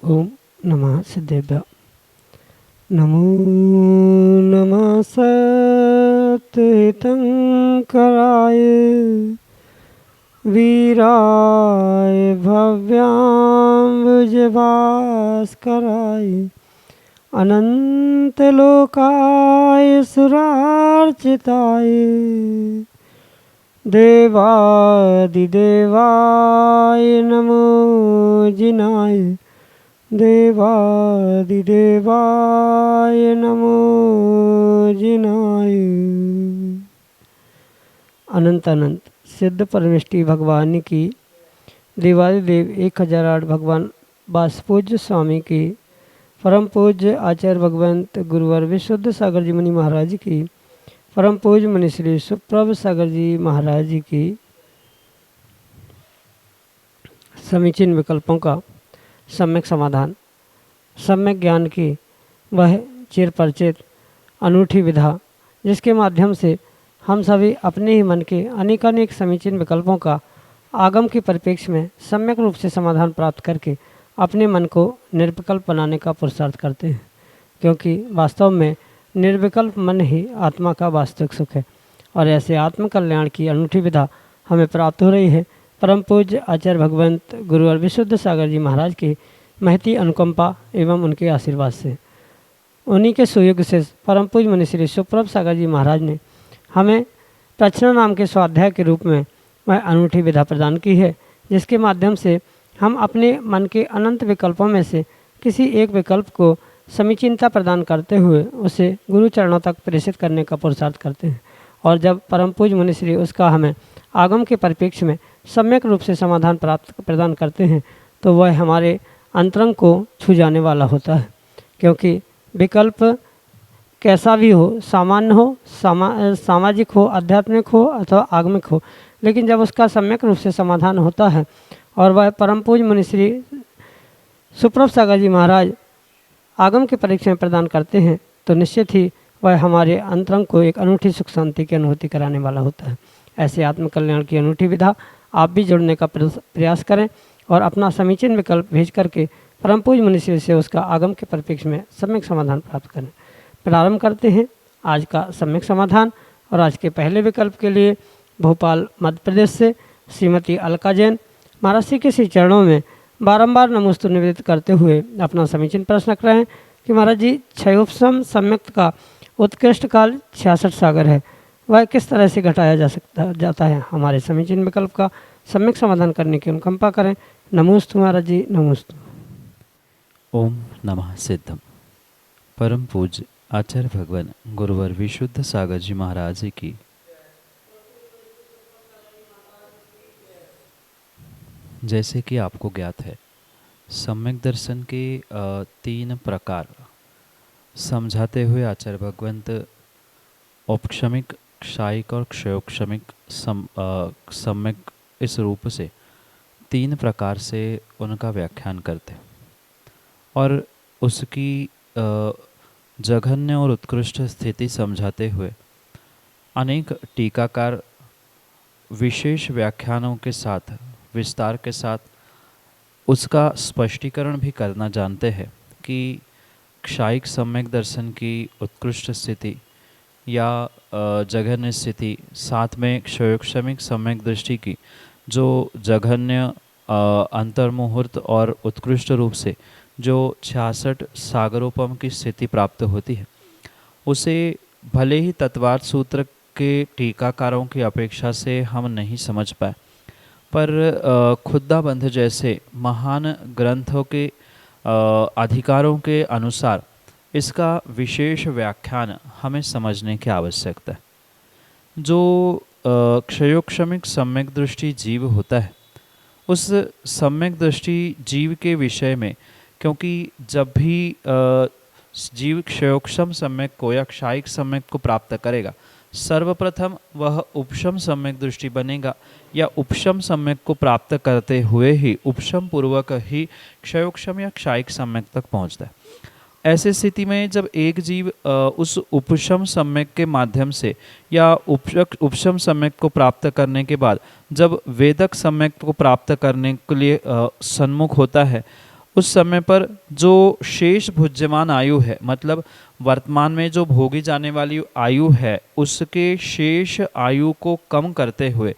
ओम नमः सिद्धेभ्य। नमो नमः सत्यतीर्थंकराय वीराय भव्याम्बुजभास्कराय अनंतलोकाय सुरार्चिताय देवादिदेवाय नमो जिनाय देवादिदेवाय नमो जिनाय। अनंत अनंत सिद्ध परमेष्टि भगवान की, देवादिदेव 1008 भगवान वासपूज्य स्वामी की, परम पूज्य आचार्य भगवंत गुरुवर विशुद्ध सागर जी मुनि महाराज की, परम पूज्य मुनि श्री सुप्रभ सागर जी महाराज जी की समीचीन विकल्पों का सम्यक समाधान, सम्यक ज्ञान की वह चिर परिचित अनूठी विधा जिसके माध्यम से हम सभी अपने ही मन के अनेकानेक समीचीन विकल्पों का आगम के परिप्रेक्ष्य में सम्यक रूप से समाधान प्राप्त करके अपने मन को निर्विकल्प बनाने का पुरुषार्थ करते हैं, क्योंकि वास्तव में निर्विकल्प मन ही आत्मा का वास्तविक सुख है। और ऐसे आत्म कल्याण की अनूठी विधा हमें प्राप्त हो रही है परम पूज्य आचार्य भगवंत गुरुवर विशुद्ध सागर जी महाराज की महती अनुकंपा एवं उनके आशीर्वाद से। उन्हीं के सुयुग से परम पूज्य मुनि श्री सुप्रभ सागर जी महाराज ने हमें प्रचना नाम के स्वाध्याय के रूप में वह अनूठी विधा प्रदान की है, जिसके माध्यम से हम अपने मन के अनंत विकल्पों में से किसी एक विकल्प को समीचीनता प्रदान करते हुए उसे गुरु चरणों तक प्रेषित करने का पुरुषार्थ करते हैं। और जब परम पूज्य मुनि श्री उसका हमें आगम के परिप्रेक्ष्य में सम्यक रूप से समाधान प्रदान करते हैं तो वह हमारे अंतरंग को छू जाने वाला होता है, क्योंकि विकल्प कैसा भी हो, सामान्य हो, सामाजिक हो, आध्यात्मिक हो अथवा आगमिक हो, लेकिन जब उसका सम्यक रूप से समाधान होता है और वह परम पूज्य मुनि श्री सुप्रभ सागर जी महाराज आगम के परीक्षा में प्रदान करते हैं तो निश्चित ही वह हमारे अंतरंग को एक अनूठी सुख शांति की अनुभूति कराने वाला होता है। ऐसे आत्मकल्याण की अनूठी विधा आप भी जुड़ने का प्रयास करें और अपना समीचीन विकल्प भेज करके परम पूज्य मुनि श्री से उसका आगम के परिप्रेक्ष्य में सम्यक समाधान प्राप्त करें। प्रारंभ करते हैं आज का सम्यक समाधान। और आज के पहले विकल्प के लिए भोपाल मध्य प्रदेश से श्रीमती अलका जैन महाराज श्री के श्री चरणों में बारंबार नमोस्तु निवेदित करते हुए अपना समीचीन प्रश्न रख रहे हैं कि महाराज जी क्षयोपम सम्यक्त का उत्कृष्ट काल 66 सागर है, वह किस तरह से घटाया जाता है। हमारे समीचीन विकल्प का सम्यक समाधान करने की अनुकंपा करें। नमोस्तु महाराज जी, नमोस्तु। ओम नमः सिद्धम। परम पूज्य आचार्य भगवान गुरुवर विशुद्ध सागर जी महाराज जी की जैसे कि आपको ज्ञात है, सम्यक दर्शन के 3 प्रकार समझाते हुए आचार्य भगवंत औपक्षमिक, क्षायिक और क्षयोक्षमिक सम्यक इस रूप से 3 प्रकार से उनका व्याख्यान करते हैं और उसकी जघन्य और उत्कृष्ट स्थिति समझाते हुए अनेक टीकाकार विशेष व्याख्यानों के साथ, विस्तार के साथ उसका स्पष्टीकरण भी करना जानते हैं कि क्षायिक सम्यक दर्शन की उत्कृष्ट स्थिति या जघन्य स्थिति, साथ में क्षयोक्षमिक सम्यक दृष्टि की जो जघन्य अंतर्मुहूर्त और उत्कृष्ट रूप से जो 66 सागरोपम की स्थिति प्राप्त होती है, उसे भले ही तत्वार्थ सूत्र के टीकाकारों की अपेक्षा से हम नहीं समझ पाए, पर खुद्दाबंध जैसे महान ग्रंथों के अधिकारों के अनुसार इसका विशेष व्याख्यान हमें समझने की आवश्यकता है। जो क्षयोक्षमिक सम्यक दृष्टि जीव होता है, उस सम्यक दृष्टि जीव के विषय में, क्योंकि जब भी जीव क्षयोक्षम सम्यक को या क्षायिक सम्यक को प्राप्त करेगा, सर्वप्रथम वह उपशम सम्यक दृष्टि बनेगा, या उपशम सम्यक को प्राप्त करते हुए ही उपशम पूर्वक ही क्षयोक्षम या क्षायिक सम्यक तक पहुंचता है। ऐसी स्थिति में जब एक जीव उस उपशम सम्यक के माध्यम से या उपशम सम्यक को प्राप्त करने के बाद जब वेदक सम्यक को प्राप्त करने के लिए सन्मुख होता है, उस समय पर जो शेष भुज्यमान आयु है, मतलब वर्तमान में जो भोगी जाने वाली आयु है, उसके शेष आयु को कम करते हुए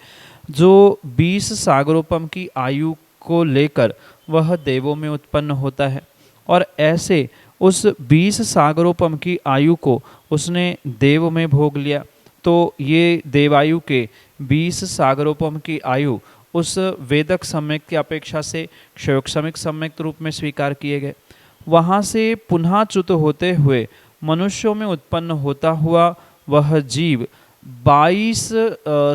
जो 20 सागरोपम की आयु को लेकर वह देवों में उत्पन्न होता है। और ऐसे उस 20 सागरोपम की आयु को उसने देव में भोग लिया, तो ये देवायु के 20 सागरोपम की आयु उस वेदक सम्यक की अपेक्षा से क्षयोक्षमिक सम्यक रूप में स्वीकार किए गए। वहाँ से पुनः च्युत होते हुए मनुष्यों में उत्पन्न होता हुआ वह जीव 22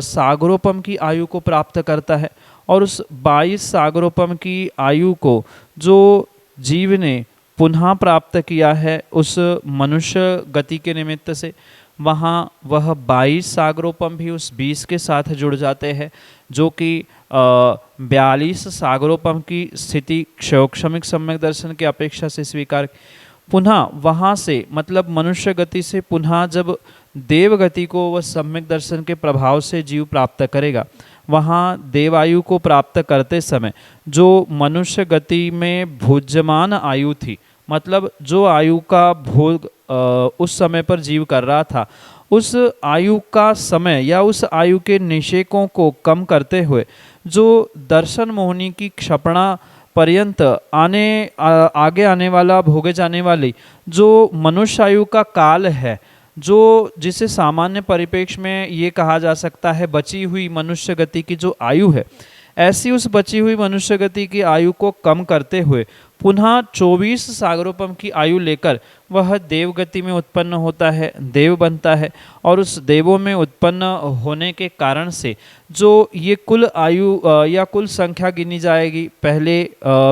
सागरोपम की आयु को प्राप्त करता है, और उस 22 सागरोपम की आयु को जो जीव ने पुनः प्राप्त किया है उस मनुष्य गति के निमित्त से, वहाँ वह 22 सागरोपम भी उस 20 के साथ जुड़ जाते हैं, जो कि 42 सागरोपम की स्थिति क्षयोक्षमिक सम्यक दर्शन की अपेक्षा से स्वीकार। पुनः वहाँ से मतलब मनुष्य गति से पुनः जब देव गति को वह सम्यक दर्शन के प्रभाव से जीव प्राप्त करेगा, वहाँ देवायु को प्राप्त करते समय जो मनुष्य गति में भोज्यमान आयु थी, मतलब जो आयु का भोग उस समय पर जीव कर रहा था, उस आयु का समय या उस आयु के निषेकों को कम करते हुए जो दर्शन मोहनी की क्षपणा पर्यंत आगे आने वाला भोगे जाने वाली जो मनुष्य आयु का काल है, जो जिसे सामान्य परिप्रेक्ष्य में ये कहा जा सकता है बची हुई मनुष्य गति की जो आयु है, ऐसी उस बची हुई मनुष्य गति की आयु को कम करते हुए पुनः 24 सागरोपम की आयु लेकर वह देव गति में उत्पन्न होता है, देव बनता है। और उस देवों में उत्पन्न होने के कारण से जो ये कुल आयु या कुल संख्या गिनी जाएगी, पहले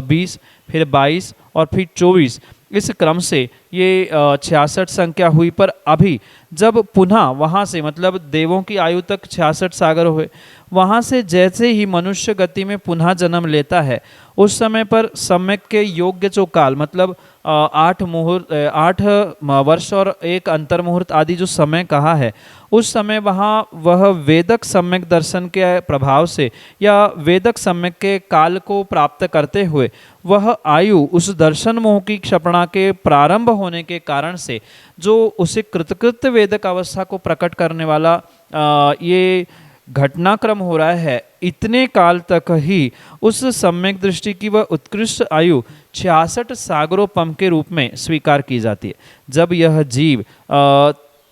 20, फिर 22 और फिर 24, इस क्रम से ये 66 संख्या हुई। पर अभी जब पुनः वहाँ से मतलब देवों की आयु तक 66 सागर हुए, वहाँ से जैसे ही मनुष्य गति में पुनः जन्म लेता है, उस समय पर सम्यक के योग्य जो काल मतलब 8 वर्ष और 1 अंतर मुहूर्त आदि जो समय कहा है, उस समय वहाँ वह वेदक सम्यक दर्शन के प्रभाव से या वेदक सम्यक के काल को प्राप्त करते हुए वह आयु उस दर्शन मोह की क्षपणा के प्रारंभ होने के कारण से जो उसे कृतकृत्य वेदक अवस्था को प्रकट करने वाला ये घटनाक्रम हो रहा है, इतने काल तक ही उस सम्यक दृष्टि की वह उत्कृष्ट आयु 66 सागरोपम के रूप में स्वीकार की जाती है। जब यह जीव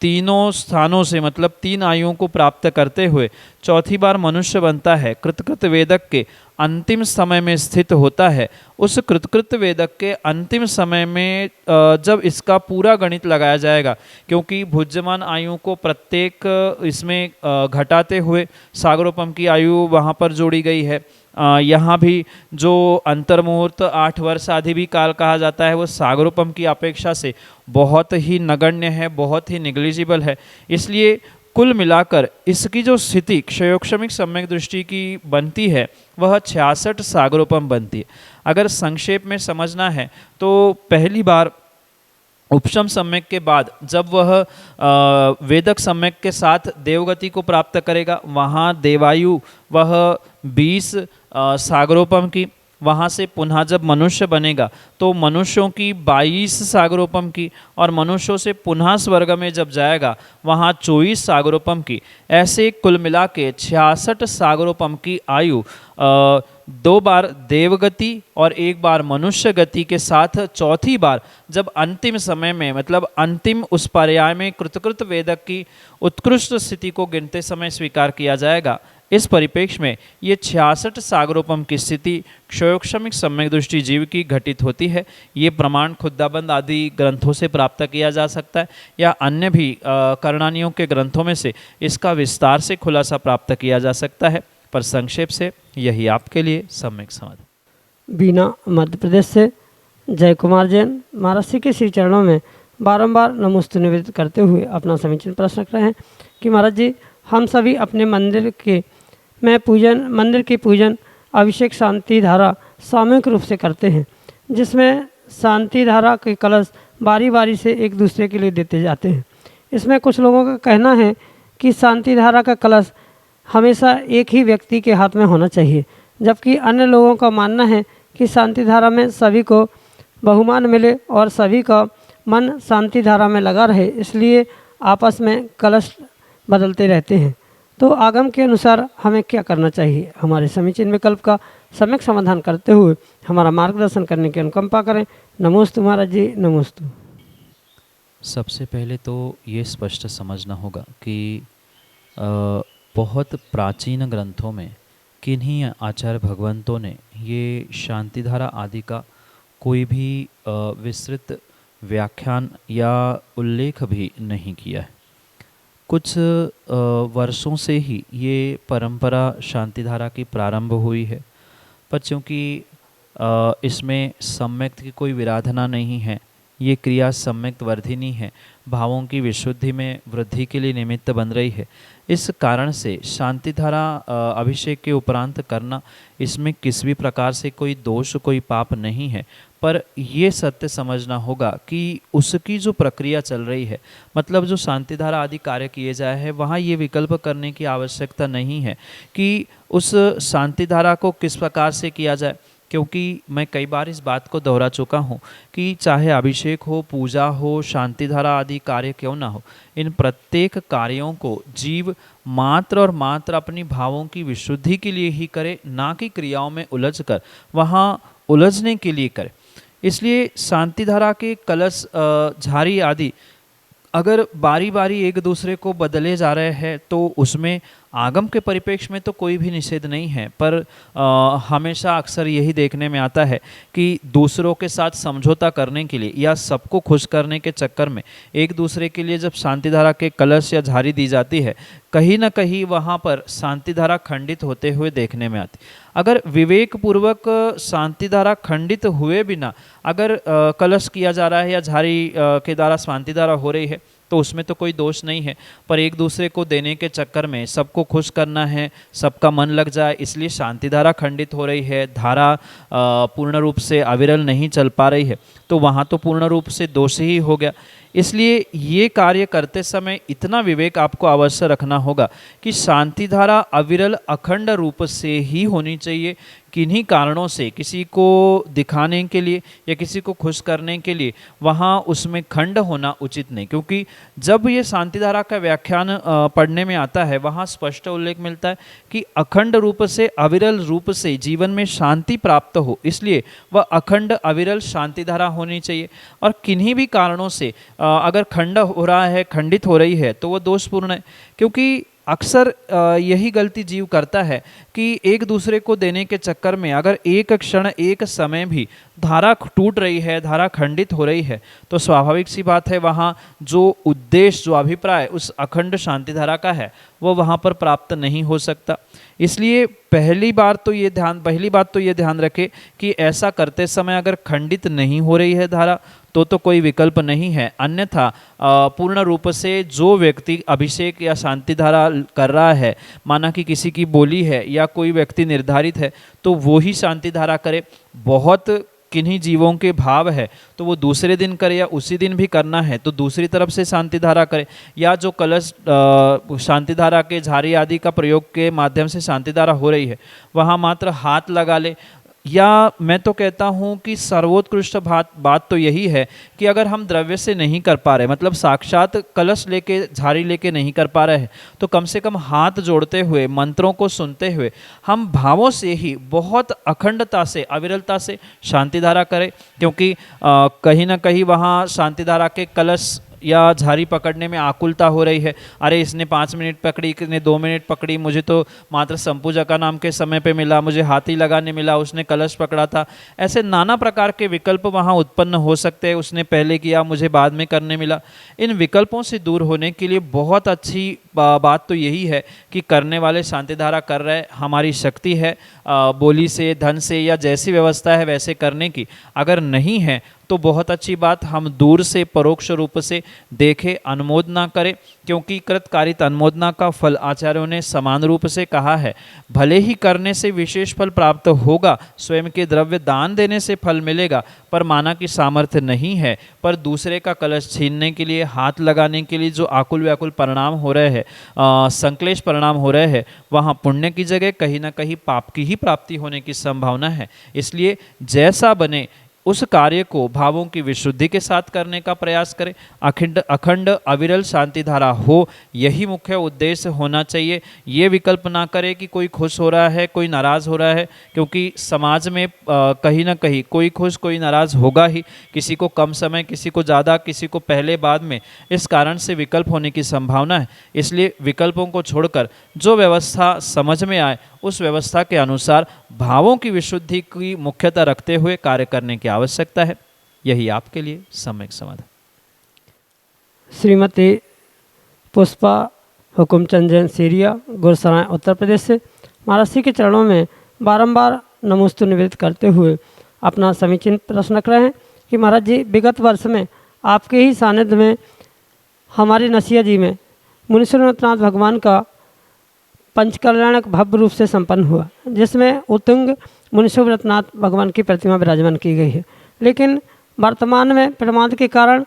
तीनों स्थानों से मतलब 3 आयुओं को प्राप्त करते हुए चौथी बार मनुष्य बनता है, कृतकृत वेदक के अंतिम समय में स्थित होता है, उस कृतकृत वेदक के अंतिम समय में जब इसका पूरा गणित लगाया जाएगा, क्योंकि भुज्यमान आयु को प्रत्येक इसमें घटाते हुए सागरोपम की आयु वहाँ पर जोड़ी गई है। यहाँ भी जो अंतर्मुहूर्त 8 वर्ष आदि भी काल कहा जाता है, वो सागरोपम की अपेक्षा से बहुत ही नगण्य है, बहुत ही निग्लिजिबल है। इसलिए कुल मिलाकर इसकी जो स्थिति क्षयोक्षमिक सम्यक दृष्टि की बनती है वह 66 सागरोपम बनती है। अगर संक्षेप में समझना है तो पहली बार उपशम सम्यक के बाद जब वह वेदक सम्यक के साथ देवगति को प्राप्त करेगा, वहाँ देवायु वह 20 सागरोपम की, वहाँ से पुनः जब मनुष्य बनेगा तो मनुष्यों की 22 सागरोपम की, और मनुष्यों से पुनः स्वर्ग में जब जाएगा वहाँ 24 सागरोपम की। ऐसे कुल मिला के 66 सागरोपम की आयु 2 बार देवगति और 1 बार मनुष्य गति के साथ चौथी बार जब अंतिम समय में मतलब अंतिम उस पर्याय में कृतकृत वेदक की उत्कृष्ट स्थिति को गिनते समय स्वीकार किया जाएगा। इस परिप्रेक्ष्य में ये 66 सागरोपम की स्थिति क्षयोक्षमिक सम्यक दृष्टि जीव की घटित होती है। ये प्रमाण खुद्दाबंद आदि ग्रंथों से प्राप्त किया जा सकता है या अन्य भी करणानियों के ग्रंथों में से इसका विस्तार से खुलासा प्राप्त किया जा सकता है, पर संक्षेप से यही आपके लिए सम्यक समाधान। बीना मध्य प्रदेश से जय कुमार जैन महाराज श्री के श्री चरणों में बारंबार नमोस्तु निवेदित करते हुए अपना समीचीन प्रश्न रख रहे हैं कि महाराज जी, हम सभी अपने मंदिर की पूजन अभिषेक शांति धारा सामूहिक रूप से करते हैं, जिसमें शांति धारा के कलश बारी बारी से एक दूसरे के लिए देते जाते हैं। इसमें कुछ लोगों का कहना है कि शांति धारा का कलश हमेशा एक ही व्यक्ति के हाथ में होना चाहिए, जबकि अन्य लोगों का मानना है कि शांति धारा में सभी को बहुमान मिले और सभी का मन शांति धारा में लगा रहे, इसलिए आपस में कलश बदलते रहते हैं। तो आगम के अनुसार हमें क्या करना चाहिए? हमारे समीचीन विकल्प का सम्यक समाधान करते हुए हमारा मार्गदर्शन करने की अनुकंपा करें। नमोस्तु महाराज जी, नमोस्तु। सबसे पहले तो ये स्पष्ट समझना होगा कि बहुत प्राचीन ग्रंथों में किन्हीं आचार्य भगवंतों ने ये शांतिधारा आदि का कोई भी विस्तृत व्याख्यान या उल्लेख भी नहीं किया है। कुछ वर्षों से ही ये परंपरा शांतिधारा की प्रारंभ हुई है, पर चूँकि इसमें सम्यक्त की कोई विराधना नहीं है, ये क्रिया सम्यक्त वर्धिनी है, भावों की विशुद्धि में वृद्धि के लिए निमित्त बन रही है। इस कारण से शांतिधारा अभिषेक के उपरांत करना, इसमें किसी भी प्रकार से कोई दोष कोई पाप नहीं है। पर ये सत्य समझना होगा कि उसकी जो प्रक्रिया चल रही है, मतलब जो शांतिधारा आदि कार्य किए जाए हैं, वहाँ ये विकल्प करने की आवश्यकता नहीं है कि उस शांतिधारा को किस प्रकार से किया जाए, क्योंकि मैं कई बार इस बात को दोहरा चुका हूँ कि चाहे अभिषेक हो, पूजा हो, शांतिधारा आदि कार्य क्यों ना हो, इन प्रत्येक कार्यों को जीव मात्र और मात्र अपनी भावों की विशुद्धि के लिए ही करे, ना कि क्रियाओं में उलझकर वहाँ उलझने के लिए करे। इसलिए शांतिधारा के कलश झारी आदि अगर बारी बारी एक दूसरे को बदले जा रहे हैं तो उसमें आगम के परिप्रेक्ष्य में तो कोई भी निषेध नहीं है, पर हमेशा अक्सर यही देखने में आता है कि दूसरों के साथ समझौता करने के लिए या सबको खुश करने के चक्कर में एक दूसरे के लिए जब शांतिधारा के कलश या झारी दी जाती है, कहीं ना कहीं वहाँ पर शांतिधारा खंडित होते हुए देखने में आती। अगर विवेक पूर्वक शांतिधारा खंडित हुए बिना अगर कलश किया जा रहा है या झारी के द्वारा शांतिधारा हो रही है तो उसमें तो कोई दोष नहीं है, पर एक दूसरे को देने के चक्कर में सबको खुश करना है, सबका मन लग जाए, इसलिए शांतिधारा खंडित हो रही है, धारा पूर्ण रूप से अविरल नहीं चल पा रही है, तो वहाँ तो पूर्ण रूप से दोष ही हो गया। इसलिए ये कार्य करते समय इतना विवेक आपको अवश्य रखना होगा कि शांतिधारा अविरल अखंड रूप से ही होनी चाहिए। किन्हीं कारणों से किसी को दिखाने के लिए या किसी को खुश करने के लिए वहाँ उसमें खंड होना उचित नहीं, क्योंकि जब ये शांतिधारा का व्याख्यान पढ़ने में आता है वहाँ स्पष्ट उल्लेख मिलता है कि अखंड रूप से अविरल रूप से जीवन में शांति प्राप्त हो, इसलिए वह अखंड अविरल शांतिधारा होनी चाहिए। और किन्हीं भी कारणों से अगर खंड हो रहा है, खंडित हो रही है, तो वह दोषपूर्ण है, क्योंकि अक्सर यही गलती जीव करता है कि एक दूसरे को देने के चक्कर में अगर एक क्षण एक समय भी धारा टूट रही है, धारा खंडित हो रही है, तो स्वाभाविक सी बात है वहाँ जो उद्देश्य, जो अभिप्राय उस अखंड शांतिधारा का है वो वहाँ पर प्राप्त नहीं हो सकता। इसलिए पहली बात तो ये ध्यान रखें कि ऐसा करते समय अगर खंडित नहीं हो रही है धारा तो कोई विकल्प नहीं है, अन्यथा पूर्ण रूप से जो व्यक्ति अभिषेक या शांतिधारा कर रहा है, माना कि किसी की बोली है या कोई व्यक्ति निर्धारित है, तो वो ही शांतिधारा करे। बहुत किन्हीं जीवों के भाव है तो वो दूसरे दिन करे या उसी दिन भी करना है तो दूसरी तरफ से शांतिधारा करे, या जो कलश शांतिधारा के झारी आदि का प्रयोग के माध्यम से शांतिधारा हो रही है वहाँ मात्र हाथ लगा ले। या मैं तो कहता हूँ कि सर्वोत्कृष्ट बात तो यही है कि अगर हम द्रव्य से नहीं कर पा रहे, मतलब साक्षात कलश लेके झारी लेके नहीं कर पा रहे हैं, तो कम से कम हाथ जोड़ते हुए मंत्रों को सुनते हुए हम भावों से ही बहुत अखंडता से, अविरलता से शांतिधारा करें, क्योंकि कहीं ना कहीं वहाँ शांतिधारा के कलश या झारी पकड़ने में आकुलता हो रही है, अरे इसने 5 मिनट पकड़ी, इसने 2 मिनट पकड़ी, मुझे तो मात्र संपूजका नाम के समय पे मिला, मुझे हाथी लगाने मिला, उसने कलश पकड़ा था। ऐसे नाना प्रकार के विकल्प वहाँ उत्पन्न हो सकते हैं। उसने पहले किया, मुझे बाद में करने मिला। इन विकल्पों से दूर होने के लिए बहुत अच्छी बात तो यही है कि करने वाले शांति धारा कर रहे, हमारी शक्ति है बोली से, धन से या जैसी व्यवस्था है वैसे करने की। अगर नहीं है तो बहुत अच्छी बात, हम दूर से परोक्ष रूप से देखें, अनुमोदना करें, क्योंकि कृतकारित अनुमोदना का फल आचार्यों ने समान रूप से कहा है। भले ही करने से विशेष फल प्राप्त होगा, स्वयं के द्रव्य दान देने से फल मिलेगा, पर माना कि सामर्थ्य नहीं है, पर दूसरे का कलश छीनने के लिए, हाथ लगाने के लिए जो आकुल व्याकुल परिणाम हो रहे हैं, संक्लेश परिणाम हो रहे हैं, वहाँ पुण्य की जगह कहीं ना कहीं पाप की ही प्राप्ति होने की संभावना है। इसलिए जैसा बने उस कार्य को भावों की विशुद्धि के साथ करने का प्रयास करें। अखंड अविरल शांति धारा हो, यही मुख्य उद्देश्य होना चाहिए। ये विकल्प ना करें कि कोई खुश हो रहा है, कोई नाराज़ हो रहा है, क्योंकि समाज में कहीं ना कहीं कोई खुश कोई नाराज़ होगा ही, किसी को कम समय, किसी को ज़्यादा, किसी को पहले बाद में। इस कारण से विकल्प होने की संभावना है। इसलिए विकल्पों को छोड़कर जो व्यवस्था समझ में आए उस व्यवस्था के अनुसार भावों की विशुद्धि की मुख्यता रखते हुए कार्य करने की आवश्यकता है। यही आपके लिए सम्यक समाधान। श्रीमती पुष्पा हुकुमचंद जैन सीरिया, गुरसराय, उत्तर प्रदेश से महाराज श्री के चरणों में बारंबार नमोस्तु निवेदित करते हुए अपना समीचीन प्रश्न रख रहे हैं कि महाराज जी, विगत वर्ष में आपके ही सानिध्य में हमारी नसिया जी में मुनि सुरेंद्रनाथ भगवान का पंचकल्याणक भव्य रूप से संपन्न हुआ, जिसमें उत्तुंग मुनि सुरेंद्रनाथ भगवान की प्रतिमा विराजमान की गई है। लेकिन वर्तमान में प्रमाद के कारण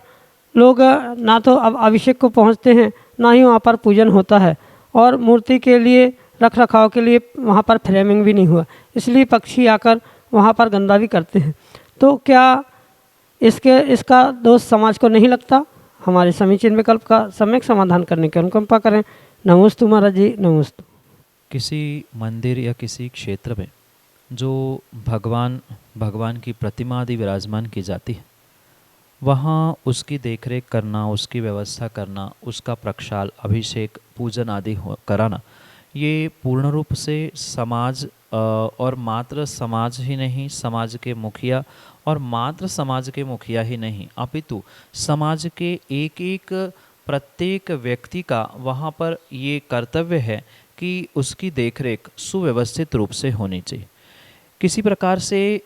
लोग ना तो अब अभिषेक को पहुंचते हैं, ना ही वहाँ पर पूजन होता है, और मूर्ति के लिए रख रखाव के लिए वहाँ पर फ्रेमिंग भी नहीं हुआ, इसलिए पक्षी आकर वहाँ पर गंदा भी करते हैं। तो क्या इसका दोष समाज को नहीं लगता? हमारे समीचीन विकल्प का सम्यक समाधान करने की अनुकंपा करें। नमोस्तु महाराज जी, नमोस्तु। किसी मंदिर या किसी क्षेत्र में जो भगवान की प्रतिमा आदि विराजमान की जाती है, वहाँ उसकी देखरेख करना, उसकी व्यवस्था करना, उसका प्रक्षाल, अभिषेक, पूजन आदि कराना, ये पूर्ण रूप से समाज और मात्र समाज ही नहीं, समाज के मुखिया और मात्र समाज के मुखिया ही नहीं, अपितु समाज के एक एक प्रत्येक व्यक्ति का वहाँ पर ये कर्तव्य है कि उसकी देखरेख सुव्यवस्थित रूप से होनी चाहिए। किसी प्रकार से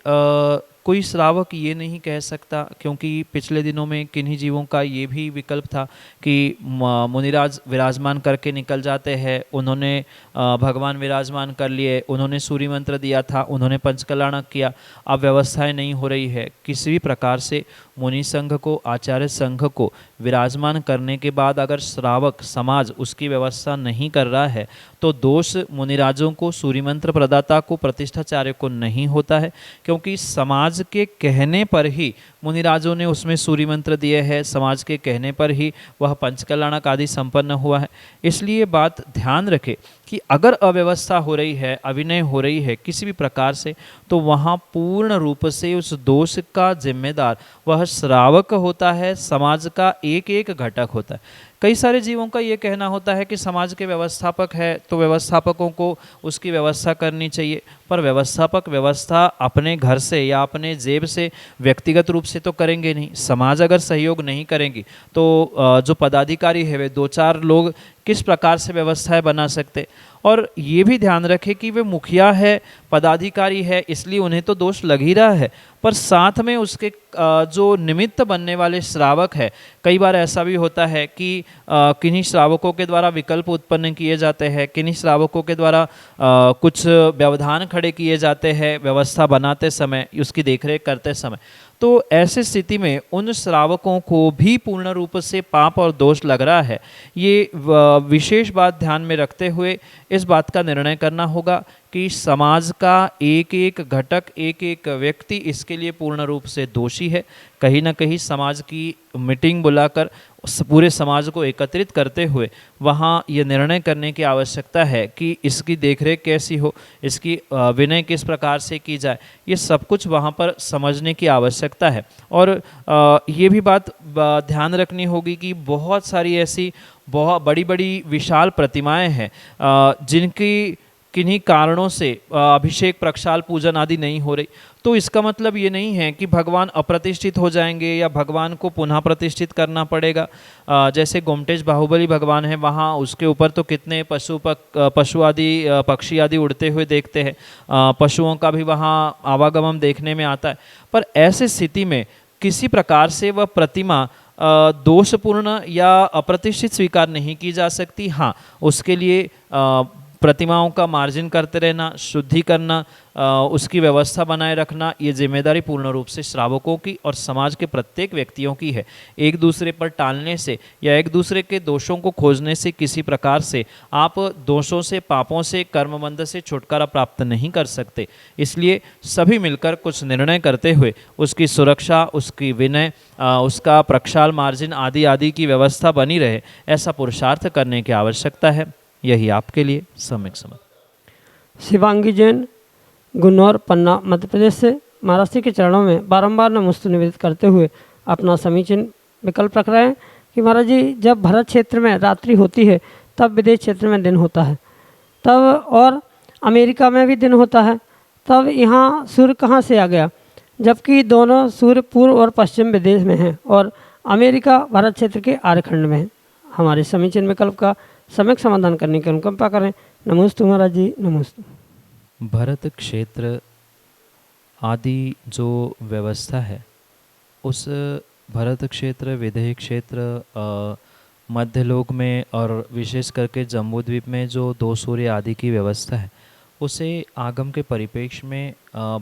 कोई श्रावक ये नहीं कह सकता, क्योंकि पिछले दिनों में किन्हीं जीवों का ये भी विकल्प था कि मुनिराज विराजमान करके निकल जाते हैं, उन्होंने भगवान विराजमान कर लिए, उन्होंने सूर्य मंत्र दिया था, उन्होंने पंचकल्याणक किया, अब व्यवस्थाएं नहीं हो रही है। किसी भी प्रकार से मुनि संघ को, आचार्य संघ को विराजमान करने के बाद अगर श्रावक समाज उसकी व्यवस्था नहीं कर रहा है तो दोष मुनिराजों को, सूर्य मंत्र प्रदाता को, प्रतिष्ठाचार्य को नहीं होता है, क्योंकि समाज के कहने पर ही मुनिराजों ने उसमें सूर्य मंत्र दिए हैं, समाज के कहने पर ही वह पंचकल्याणक आदि संपन्न हुआ है। इसलिए बात ध्यान रखें कि अगर अव्यवस्था हो रही है, अविनय हो रही है किसी भी प्रकार से, तो वहाँ पूर्ण रूप से उस दोष का जिम्मेदार वह श्रावक होता है, समाज का एक एक घटक होता है। कई सारे जीवों का ये कहना होता है कि समाज के व्यवस्थापक है तो व्यवस्थापकों को उसकी व्यवस्था करनी चाहिए, पर व्यवस्थापक व्यवस्था अपने घर से या अपने जेब से व्यक्तिगत रूप से तो करेंगे नहीं। समाज अगर सहयोग नहीं करेंगी तो जो पदाधिकारी है वे 2-4 लोग किस प्रकार से व्यवस्थाएं बना सकते। और ये भी ध्यान रखें कि वे मुखिया है, पदाधिकारी है, इसलिए उन्हें तो दोष लग ही रहा है, पर साथ में उसके जो निमित्त बनने वाले श्रावक है, कई बार ऐसा भी होता है कि किन्हीं श्रावकों के द्वारा विकल्प उत्पन्न किए जाते हैं, किन्हीं श्रावकों के द्वारा कुछ व्यवधान खड़े किए जाते हैं व्यवस्था बनाते समय, उसकी देखरेख करते समय। तो ऐसी स्थिति में उन श्रावकों को भी पूर्ण रूप से पाप और दोष लग रहा है। ये विशेष बात ध्यान में रखते हुए इस बात का निर्णय करना होगा कि समाज का एक एक घटक, एक एक व्यक्ति इसके लिए पूर्ण रूप से दोषी है। कहीं ना कहीं समाज की मीटिंग बुलाकर उस पूरे समाज को एकत्रित करते हुए वहाँ ये निर्णय करने की आवश्यकता है कि इसकी देखरेख कैसी हो, इसकी विनय किस प्रकार से की जाए, ये सब कुछ वहाँ पर समझने की आवश्यकता है। और ये भी बात ध्यान रखनी होगी कि बहुत सारी ऐसी बहुत बड़ी बड़ी विशाल प्रतिमाएं हैं जिनकी किन्हीं कारणों से अभिषेक, प्रक्षाल, पूजन आदि नहीं हो रही। तो इसका मतलब ये नहीं है कि भगवान अप्रतिष्ठित हो जाएंगे या भगवान को पुनः प्रतिष्ठित करना पड़ेगा। जैसे गोमटेश बाहुबली भगवान है, वहाँ उसके ऊपर तो कितने पशु आदि, पक्षी आदि उड़ते हुए देखते हैं, पशुओं का भी वहाँ आवागमन देखने में आता है। पर ऐसी स्थिति में किसी प्रकार से वह प्रतिमा दोषपूर्ण या अप्रतिष्ठित स्वीकार नहीं की जा सकती। हाँ, उसके लिए प्रतिमाओं का मार्जिन करते रहना, शुद्धि करना, उसकी व्यवस्था बनाए रखना, ये जिम्मेदारी पूर्ण रूप से श्रावकों की और समाज के प्रत्येक व्यक्तियों की है। एक दूसरे पर टालने से या एक दूसरे के दोषों को खोजने से किसी प्रकार से आप दोषों से, पापों से, कर्मबंध से छुटकारा प्राप्त नहीं कर सकते। इसलिए सभी मिलकर कुछ निर्णय करते हुए उसकी सुरक्षा, उसकी विनय, उसका प्रक्षाल, मार्जिन आदि आदि की व्यवस्था बनी रहे, ऐसा पुरुषार्थ करने की आवश्यकता है। यही आपके लिए सम्यक समझ। शिवांगी जैन, गुन्नौर, पन्ना, मध्य प्रदेश से महाराज जी के चरणों में बारंबार नमस्तु निवेदित करते हुए अपना समीचीन विकल्प रख रहे हैं कि महाराज जी, जब भरत क्षेत्र में रात्रि होती है तब विदेश क्षेत्र में दिन होता है, तब और अमेरिका में भी दिन होता है, तब यहाँ सूर्य कहाँ से आ गया, जबकि दोनों सूर्य पूर्व और पश्चिम विदेश में हैं और अमेरिका भारत क्षेत्र के आर्यखंड में है। हमारे समीचीन विकल्प का सम्यक समाधान करने की अनुकंपा करें। नमोस्तु महाराज जी, नमोस्तु। भरत क्षेत्र आदि जो व्यवस्था है, उस भरत क्षेत्र, विदेह क्षेत्र, मध्यलोक में और विशेष करके जम्बूद्वीप में जो 2 सूर्य आदि की व्यवस्था है, उसे आगम के परिप्रेक्ष्य में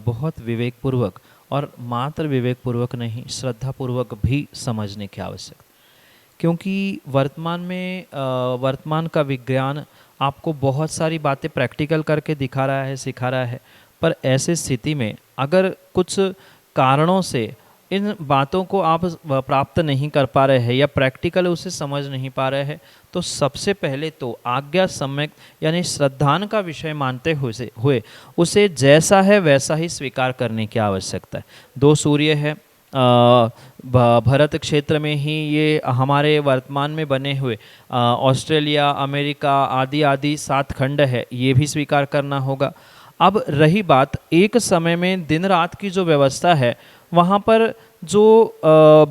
बहुत विवेकपूर्वक और मात्र विवेकपूर्वक नहीं, श्रद्धापूर्वक भी समझने की आवश्यकता। क्योंकि वर्तमान का विज्ञान आपको बहुत सारी बातें प्रैक्टिकल करके दिखा रहा है, सिखा रहा है, पर ऐसे स्थिति में अगर कुछ कारणों से इन बातों को आप प्राप्त नहीं कर पा रहे हैं या प्रैक्टिकल उसे समझ नहीं पा रहे हैं, तो सबसे पहले तो आज्ञा सम्यक यानी श्रद्धान का विषय मानते हुए उसे जैसा है वैसा ही स्वीकार करने की आवश्यकता है। 2 सूर्य है भरत क्षेत्र में ही, ये हमारे वर्तमान में बने हुए ऑस्ट्रेलिया, अमेरिका आदि आदि 7 खंड है, ये भी स्वीकार करना होगा। अब रही बात एक समय में दिन रात की जो व्यवस्था है, वहाँ पर जो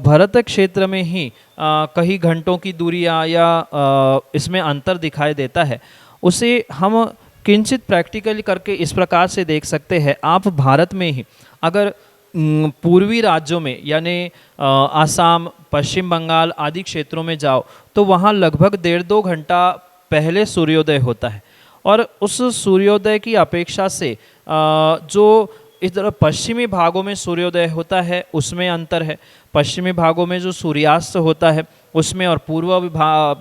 भरत क्षेत्र में ही कई घंटों की दूरियाँ या इसमें अंतर दिखाई देता है, उसे हम किंचित प्रैक्टिकली करके इस प्रकार से देख सकते हैं। आप भारत में ही अगर पूर्वी राज्यों में यानी आसाम, पश्चिम बंगाल आदि क्षेत्रों में जाओ तो वहाँ लगभग 1.5-2 घंटा पहले सूर्योदय होता है। और उस सूर्योदय की अपेक्षा से जो इधर पश्चिमी भागों में सूर्योदय होता है उसमें अंतर है। पश्चिमी भागों में जो सूर्यास्त होता है उसमें और पूर्व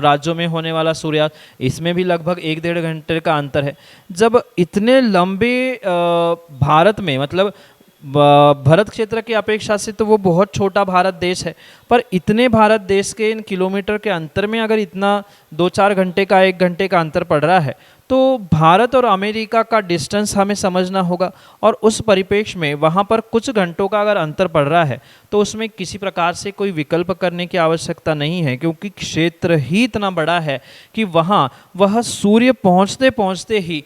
राज्यों में होने वाला सूर्यास्त, इसमें भी लगभग 1-1.5 घंटे का अंतर है। जब इतने लंबे भारत में, मतलब भरत क्षेत्र की अपेक्षा से तो वो बहुत छोटा भारत देश है, पर इतने भारत देश के इन किलोमीटर के अंतर में अगर इतना 2-4 घंटे का, 1 घंटे का अंतर पड़ रहा है, तो भारत और अमेरिका का डिस्टेंस हमें समझना होगा। और उस परिप्रेक्ष्य में वहाँ पर कुछ घंटों का अगर अंतर पड़ रहा है तो उसमें किसी प्रकार से कोई विकल्प करने की आवश्यकता नहीं है, क्योंकि क्षेत्र ही इतना बड़ा है कि वहाँ वह सूर्य पहुँचते पहुँचते ही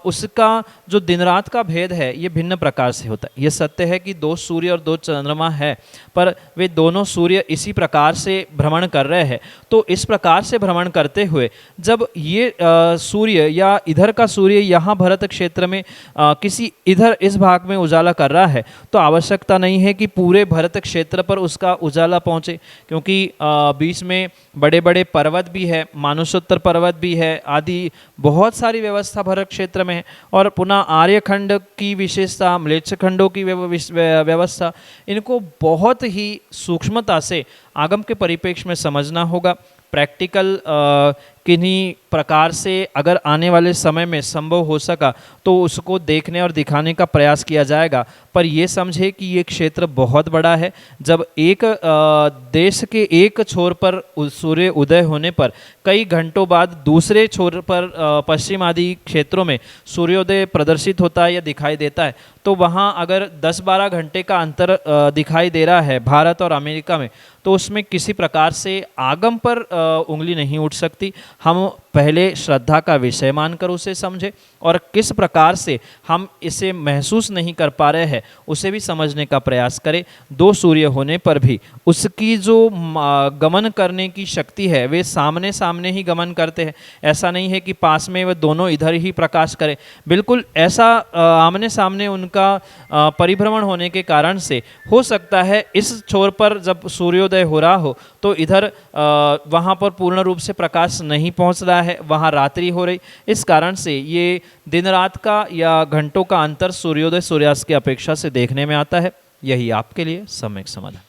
उसका जो दिन रात का भेद है ये भिन्न प्रकार से होता है। ये सत्य है कि 2 सूर्य और 2 चंद्रमा है, पर वे दोनों सूर्य इसी प्रकार से भ्रमण कर रहे हैं। तो इस प्रकार से भ्रमण करते हुए जब ये सूर्य या इधर का सूर्य यहाँ भरत क्षेत्र में किसी इधर इस भाग में उजाला कर रहा है, तो आवश्यकता नहीं है कि पूरे भरत क्षेत्र पर उसका उजाला पहुँचे, क्योंकि बीच में बड़े बड़े पर्वत भी है, मानुषोत्तर पर्वत भी है आदि बहुत सारी व्यवस्था भरत क्षेत्र में है। और पुनः आर्यखंड की विशेषता, म्लेच्छ खंडों की व्यवस्था, इनको बहुत ही सूक्ष्मता से आगम के परिप्रेक्ष्य में समझना होगा। प्रैक्टिकल किन्हीं प्रकार से अगर आने वाले समय में संभव हो सका तो उसको देखने और दिखाने का प्रयास किया जाएगा। पर ये समझे कि ये क्षेत्र बहुत बड़ा है। जब एक देश के एक छोर पर सूर्य उदय होने पर कई घंटों बाद दूसरे छोर पर पश्चिम आदि क्षेत्रों में सूर्योदय प्रदर्शित होता है या दिखाई देता है, तो वहाँ अगर 10-12 घंटे का अंतर दिखाई दे रहा है भारत और अमेरिका में, तो उसमें किसी प्रकार से आगम पर उंगली नहीं उठ सकती। हम पहले श्रद्धा का विषय मानकर उसे समझें और किस प्रकार से हम इसे महसूस नहीं कर पा रहे हैं उसे भी समझने का प्रयास करें। दो सूर्य होने पर भी उसकी जो गमन करने की शक्ति है वे सामने सामने ही गमन करते हैं। ऐसा नहीं है कि पास में वे दोनों इधर ही प्रकाश करें, बिल्कुल ऐसा आमने सामने उनका परिभ्रमण होने के कारण से हो सकता है इस छोर पर जब सूर्योदय हो रहा हो तो इधर वहाँ पर पूर्ण रूप से प्रकाश नहीं पहुँच रहा है, वहाँ रात्रि हो रही। इस कारण से ये दिन रात का या घंटों का अंतर सूर्योदय सूर्यास्त की अपेक्षा से देखने में आता है। यही आपके लिए सम्यक समाधान।